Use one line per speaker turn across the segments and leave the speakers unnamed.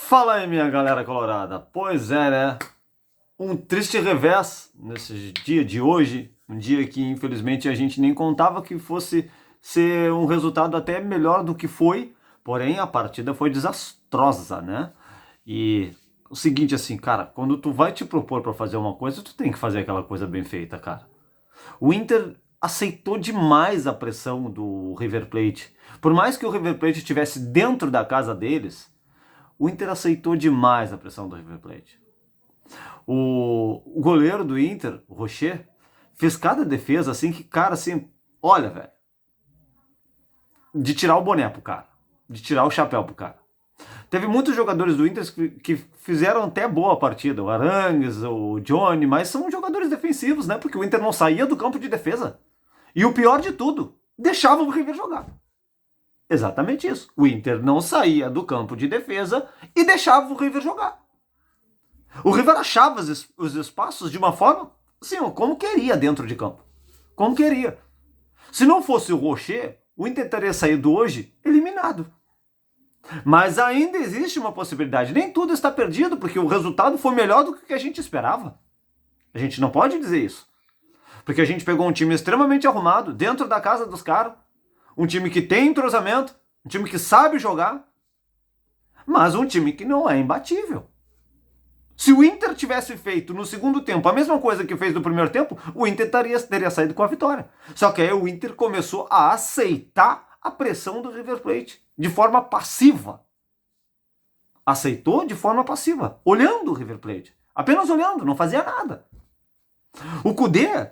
Fala aí, minha galera colorada. Pois é, né? Um triste revés nesse dia de hoje. Um dia que, infelizmente, a gente nem contava que fosse ser um resultado até melhor do que foi. Porém, a partida foi desastrosa, né? E o seguinte, assim, cara, quando tu vai te propor pra fazer uma coisa, tu tem que fazer aquela coisa bem feita, cara. O Inter aceitou demais a pressão do River Plate. Por mais que o River Plate estivesse dentro da casa deles, o Inter aceitou demais a pressão do River Plate. O goleiro do Inter, o Rocher, fez cada defesa assim que, cara, assim, olha, velho, de tirar o boné pro cara, de tirar o chapéu pro cara. Teve muitos jogadores do Inter que fizeram até boa partida, o Arangues, o Johnny, mas são jogadores defensivos, né? Porque o Inter não saía do campo de defesa. E o pior de tudo, deixava o River jogar. Exatamente isso. O Inter não saía do campo de defesa e deixava o River jogar. O River achava os espaços de uma forma, assim, como queria dentro de campo. Como queria. Se não fosse o Rocher, o Inter teria saído hoje eliminado. Mas ainda existe uma possibilidade. Nem tudo está perdido, porque o resultado foi melhor do que a gente esperava. A gente não pode dizer isso. Porque a gente pegou um time extremamente arrumado, dentro da casa dos caras, um time que tem entrosamento, um time que sabe jogar, mas um time que não é imbatível. Se o Inter tivesse feito no segundo tempo a mesma coisa que fez no primeiro tempo, o Inter teria saído com a vitória. Só que aí o Inter começou a aceitar a pressão do River Plate de forma passiva. Aceitou de forma passiva, olhando o River Plate. Apenas olhando, não fazia nada. O Kudê,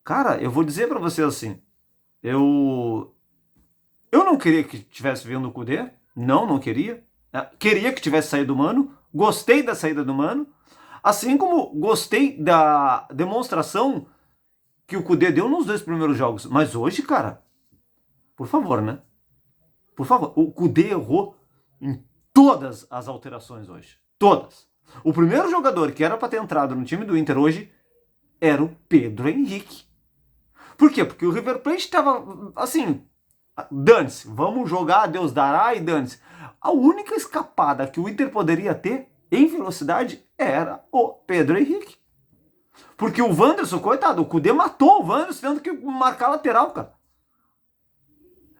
cara, eu vou dizer pra você assim, eu não queria que tivesse vindo o Kudê, não queria. Queria que tivesse saído o Mano, gostei da saída do Mano, assim como gostei da demonstração que o Kudê deu nos 2 primeiros jogos. Mas hoje, cara, por favor, né? Por favor, o Kudê errou em todas as alterações hoje. Todas. O primeiro jogador que era para ter entrado no time do Inter hoje era o Pedro Henrique. Por quê? Porque o River Plate estava assim, dane-se, vamos jogar, Deus dará e dane-se. A única escapada que o Inter poderia ter em velocidade era o Pedro Henrique. Porque o Wanderson, coitado, o Kudê matou o Wanderson tendo que marcar lateral, cara.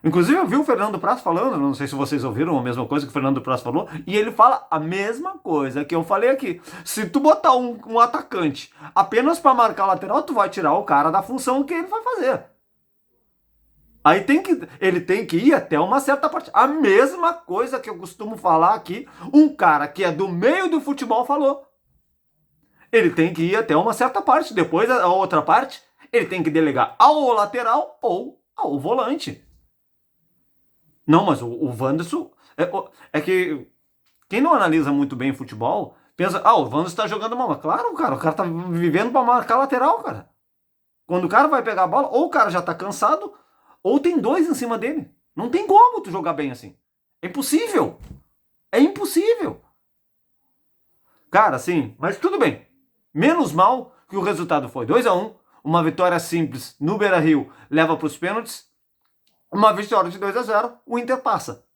Inclusive eu vi o Fernando Praz falando, não sei se vocês ouviram a mesma coisa que o Fernando Praz falou, e ele fala a mesma coisa que eu falei aqui. Se tu botar um atacante apenas para marcar lateral, tu vai tirar o cara da função que ele vai fazer. Aí ele tem que ir até uma certa parte. A mesma coisa que eu costumo falar aqui, um cara que é do meio do futebol falou. Ele tem que ir até uma certa parte. Depois, a outra parte, ele tem que delegar ao lateral ou ao volante. Não, mas o Wanderson... É que quem não analisa muito bem futebol, pensa, o Wanderson está jogando mal. Claro, cara, o cara tá vivendo para marcar lateral, cara. Quando o cara vai pegar a bola, ou o cara já tá cansado, ou tem 2 em cima dele. Não tem como tu jogar bem assim. É impossível. É impossível. Cara, assim, mas tudo bem. Menos mal que o resultado foi 2-1. Uma vitória simples no Beira-Rio leva para os pênaltis. Uma vitória de 2-0, o Inter passa.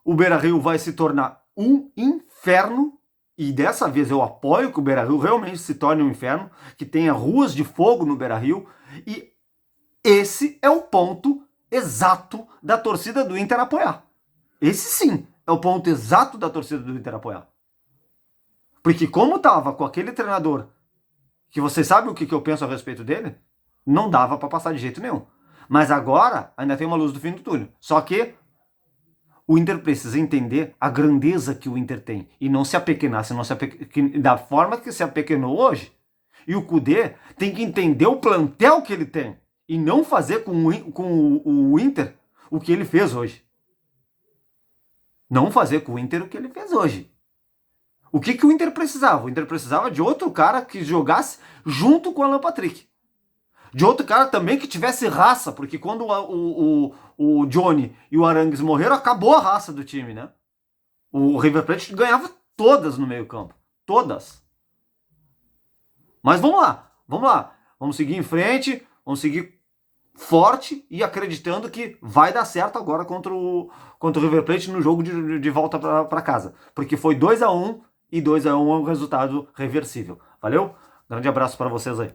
O Beira-Rio vai se tornar um inferno. E dessa vez eu apoio que o Beira-Rio realmente se torne um inferno. Que tenha ruas de fogo no Beira-Rio. E esse é o ponto exato da torcida do Inter apoiar. Esse sim é o ponto exato da torcida do Inter apoiar. Porque como tava com aquele treinador, que vocês sabem o que eu penso a respeito dele, não dava para passar de jeito nenhum. Mas agora ainda tem uma luz do fim do túnel. Só que o Inter precisa entender a grandeza que o Inter tem e não se apequenar, da forma que se apequenou hoje. E o Kudê tem que entender o plantel que ele tem e não fazer com o Inter o que ele fez hoje. Não fazer com o Inter o que ele fez hoje. O que o Inter precisava? O Inter precisava de outro cara que jogasse junto com o Alan Patrick. De outro cara também que tivesse raça, porque quando o Johnny e o Arangues morreram, acabou a raça do time, né? O River Plate ganhava todas no meio campo. Todas. Mas vamos lá. Vamos seguir em frente, vamos seguir
forte e acreditando que vai dar certo agora contra o River Plate no jogo de volta para casa. Porque foi 2-1 e 2-1 é um resultado reversível. Valeu? Grande abraço para vocês aí.